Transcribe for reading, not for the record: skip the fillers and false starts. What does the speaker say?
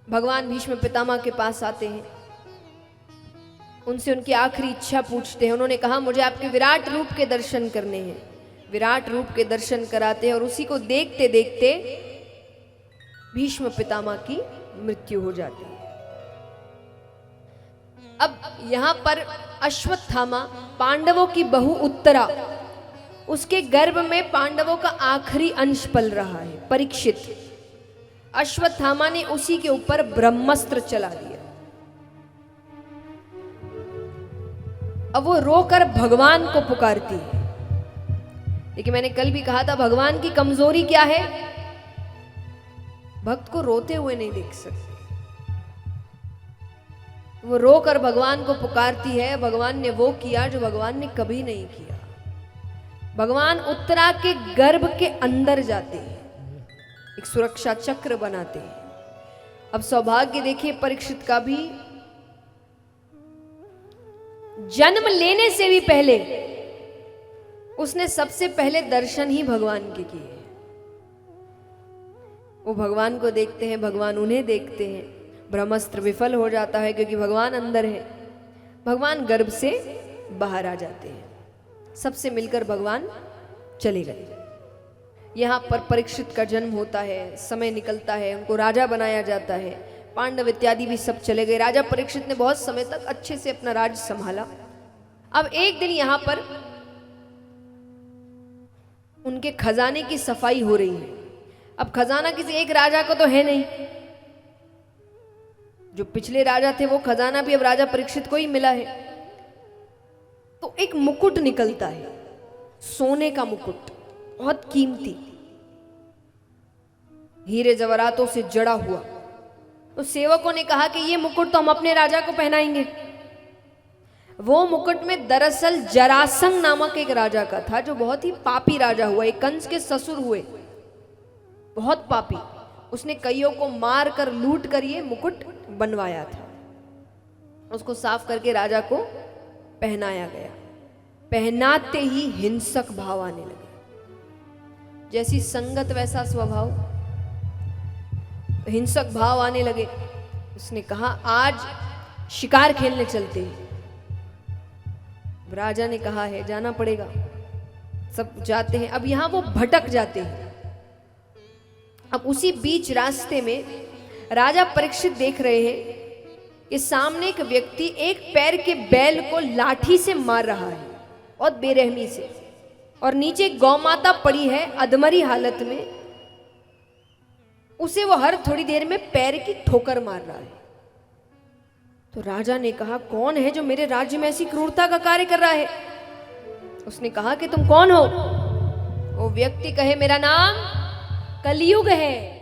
भगवान भीष्म पितामह के पास आते हैं, उनसे उनकी आखिरी इच्छा पूछते हैं। उन्होंने कहा मुझे आपके विराट रूप के दर्शन करने हैं। विराट रूप के दर्शन कराते हैं और उसी को देखते देखते भीष्म पितामह की मृत्यु हो जाती है। अब यहां पर अश्वत्थामा पांडवों की बहू उत्तरा, उसके गर्भ में पांडवों का आखिरी अंश पल रहा है, परीक्षित। अश्वत्थामा ने उसी के ऊपर ब्रह्मास्त्र चला दिया। अब वो रोकर भगवान को पुकारती है। लेकिन मैंने कल भी कहा था, भगवान की कमजोरी क्या है? भक्त को रोते हुए नहीं देख सकते। वो रोकर भगवान को पुकारती है। भगवान ने वो किया जो भगवान ने कभी नहीं किया। भगवान उत्तरा के गर्भ के अंदर जाते हैं, एक सुरक्षा चक्र बनाते हैं। अब सौभाग्य देखिए परीक्षित का भी, जन्म लेने से भी पहले उसने सबसे पहले दर्शन ही भगवान के किए। वो भगवान को देखते हैं, भगवान उन्हें देखते हैं। ब्रह्मास्त्र विफल हो जाता है क्योंकि भगवान अंदर है। भगवान गर्भ से बाहर आ जाते हैं। सबसे मिलकर भगवान चले गए। यहाँ पर परीक्षित का जन्म होता है, समय निकलता है, उनको राजा बनाया जाता है। पांडव इत्यादि भी सब चले गए। राजा परीक्षित ने बहुत समय तक अच्छे से अपना राज्य संभाला। अब एक दिन यहाँ पर उनके खजाने की सफाई हो रही है। अब खजाना किसी एक राजा को तो है नहीं, जो पिछले राजा थे वो खजाना भी अब राजा परीक्षित को ही मिला है। तो एक मुकुट निकलता है, सोने का मुकुट, बहुत कीमती, हीरे जवाहरातों से जड़ा हुआ। तो सेवकों ने कहा कि ये मुकुट तो हम अपने राजा को पहनाएंगे। वो मुकुट में दरअसल जरासंध नामक एक राजा का था, जो बहुत ही पापी राजा हुआ, एक कंस के ससुर हुए, बहुत पापी। उसने कईयों को मार कर लूट कर ये मुकुट बनवाया था। उसको साफ करके राजा को पहनाया गया। पहनाते ही हिंसक भाव आने लगे। जैसी संगत वैसा स्वभाव, हिंसक भाव आने लगे। उसने कहा आज शिकार खेलने चलते हैं। राजा ने कहा है जाना पड़ेगा। सब जाते हैं। अब यहां वो भटक जाते हैं। अब उसी बीच रास्ते में राजा परीक्षित देख रहे हैं कि सामने एक व्यक्ति एक पैर के बैल को लाठी से मार रहा है, और बेरहमी से, और नीचे गौ माता पड़ी है अधमरी हालत में। उसे वो हर थोड़ी देर में पैर की ठोकर मार रहा है। तो राजा ने कहा कौन है जो मेरे राज्य में ऐसी क्रूरता का कार्य कर रहा है? उसने कहा कि तुम कौन हो? वो व्यक्ति कहे मेरा नाम कलयुग है।